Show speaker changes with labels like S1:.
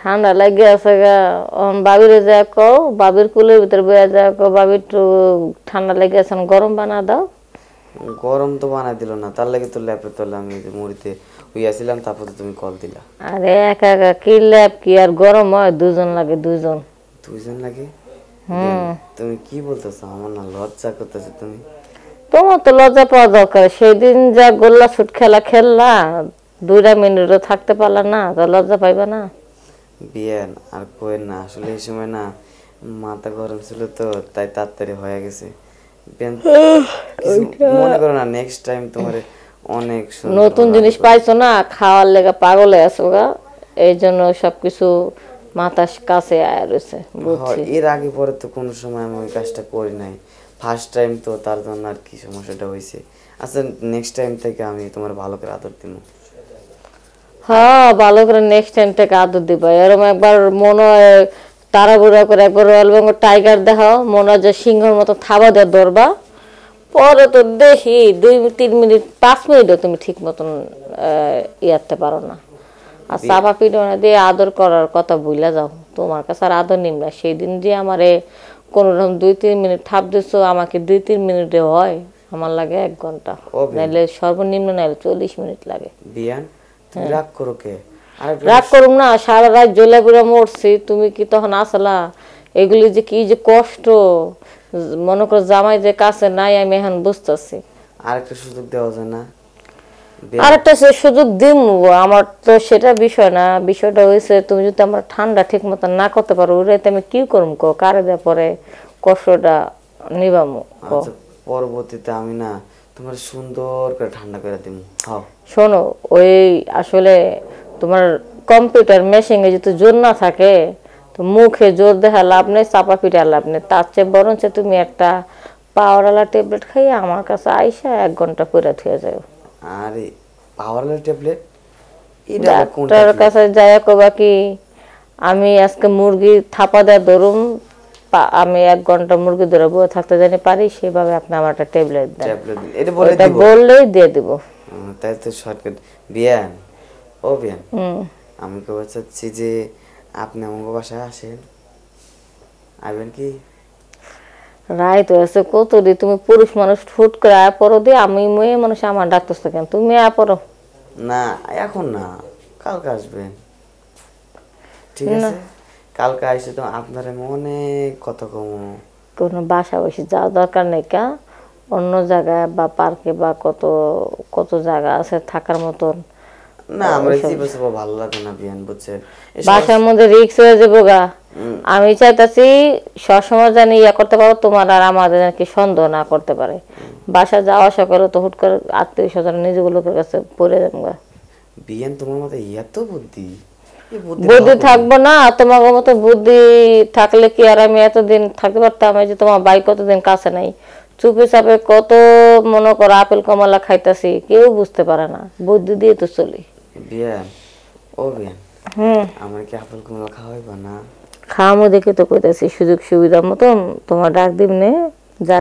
S1: ঠান্ডা লাগে আছে গা বাবিরে যা কও বাবির কুলের ভিতর বইয়া যা কও বাবি একটু ঠান্ডা লেগে আছে গরম বানা দাও
S2: গরম তো বানাই দিল না তার লাগে তো ল্যাপে তোলে আমি মুড়িতে হইয়াছিলাম তারপরে তুমি কল দিলা
S1: আরে একা একা কি ল্যাপ কি আর গরম হয় দুজন লাগে দুজন
S2: দুইজন লাগে তুমি কি বলতেছো আমার না লজ্জা করতেছো তুমি
S1: তোমার তো লজ্জা পাওয়া দরকার সেদিন যা গোল্লা ছুট খেলা খেললা 2 মিনিটও থাকতে পারলা না তো লজ্জা পাইবা না
S2: বিয়ান আর কোয়েন না আসলে এই সময় না মাথা গরম ছিল তো তাই তাড়াতাড়ি হয়ে গেছে বিয়ান মনে করো না নেক্সট টাইম তোমার অনেক
S1: নতুন জিনিস পাইছো না খাওয়ার লেগে পাগল হয়ে আছো গা এই জন্য সবকিছু মাথার কাছে আয়া রয়েছে বুঝছি
S2: এর আগে পরে তো কোনো সময় আমি ওই কাজটা করি নাই ফার্স্ট টাইম তো তার জন্য আর কি সমস্যাটা হয়েছে আচ্ছা নেক্সট টাইম থেকে আমি তোমার ভালো করে আদর দিব
S1: হ্যাঁ ভালো করে নেক্সট টাইম থেকে আদর দিবা এরকম একবার মনে হয় তাড়াহুড়া করে একবার রয়্যাল বেঙ্গল টাইগার দেখাও মনে হয় যে সিংহের মতো থাবা দিয়ে ধরবা পরে তো দেখি 2-3 মিনিট 5 মিনিটও তুমি ঠিক মতন ইয়াতে পারো না আর চাপা পিঠা দিয়ে আদর করার কথা ভুলে যাও তোমার কাছে আর আদর নিম না সেই দিন যে আমারে কোনোরকম 2-3 মিনিট থাপ দিছো আমাকে 2-3 মিনিটে হয় আমার লাগে 1 ঘন্টা নাইলে সর্বনিম্ন নাইলে 40 মিনিট লাগে
S2: বিয়ান তুমি রাগ করো কে
S1: রাগ করুম না সারা রাত জ্বলে পুরা মরছি তুমি কি তখন আসলা এগুলি যে কি যে কষ্ট মনে করো জামাই যে কাছে নাই আমি এখন বুঝতেছি
S2: আরেকটা সুযোগ দেওয়া যায় না
S1: আরেকটা সুযোগ দিম আমার তো সেটা বিষয় না বিষয়টা হয়েছে তুমি যদি আমরা ঠান্ডা ঠিক মতো না করতে পারো ওরাইতে আমি কি করবো কো কারে দেওয়া পরে কষ্টটা নিবামো
S2: পরবর্তীতে আমি না তোমার সুন্দর করে ঠান্ডা করে দিব
S1: শোনো ওই আসলে তোমার কম্পিউটার মেশিনে যদি জোর না থাকে তো মুখে জোর দেখা লাভ নেই চাপা পিঠা লাভ নেই তার চেয়ে বরঞ্চ তুমি একটা পাওয়ারওয়ালা ট্যাবলেট খাইয়ে আমার কাছে আইসা 1 ঘন্টা পরে থুয়ে যাও
S2: আরে পাওয়ারওয়ালা ট্যাবলেট
S1: ডাক্তারের কাছে যাইয়া কবা কি আমি আজকে মুরগি থাপা দেয়া ধরুন আমি 1 ঘন্টা মুরগি ধরে বসে থাকতে জানি পারি সেভাবে আপনি আমার একটা ট্যাবলেট দেন এটা বললেই দিয়ে দিব
S2: তাই তো শর্টকাট বিয়ান ও বিয়ান আমি কব চাচ্ছি যে আপনি আমার বাসায় আসেন আইবেন কি
S1: রাইট হয়েছে কত দি তুমি পুরুষ মানুষ ফুট করে আয়া পড়ো দিয়ে আমি মেয়ে মানুষ আমার ডাক্তার কেন তুমি আয়া পড়ো
S2: না এখন না কালকে আসবেন ঠিক আছে কালকে এসে তো আপনার অনেক কথা কম
S1: কোনো বাসা বসে যাওয়া দরকার নেই কা অন্য জায়গায় বা পার্কে বা কত কত জায়গা আছে থাকার মতন
S2: না আমরা জীবনে ভালো লাগে না বিয়ান বুঝছেন
S1: বাসার মধ্যে রিস্ক হয়ে যাবো গা আমি চাইতাছি সবসময় জানি ইয়া করতে পারো তোমার আর আমাদের কি সন্দেহ না করতে পারে বাসা যাওয়া আসা করো তো হুট করে আত্মীয় স্বজন নিজের লোকের কাছে পড়ে যাবো গা
S2: বিয়ান তোমার মতো এত বুদ্ধি
S1: বুদ্ধি থাকবো না তোমার মতো বুদ্ধি থাকলে কি আর আমি এতদিন থাকতে পারতাম যে তোমার ভাই কতদিন কাছে নাই চুপে চাপে কত মনে করো আপেল কমলা খাইতাছি কেউ বুঝতে পারে না বুদ্ধি দিয়ে তো চলি
S2: বিয়ান ও বিয়ান আমার কি আপেল কমলা খাওয়াইবা না
S1: খাওয়ামো দেখে তো কইতাছি সুযোগ সুবিধা মতন তোমার ডাক দিবনে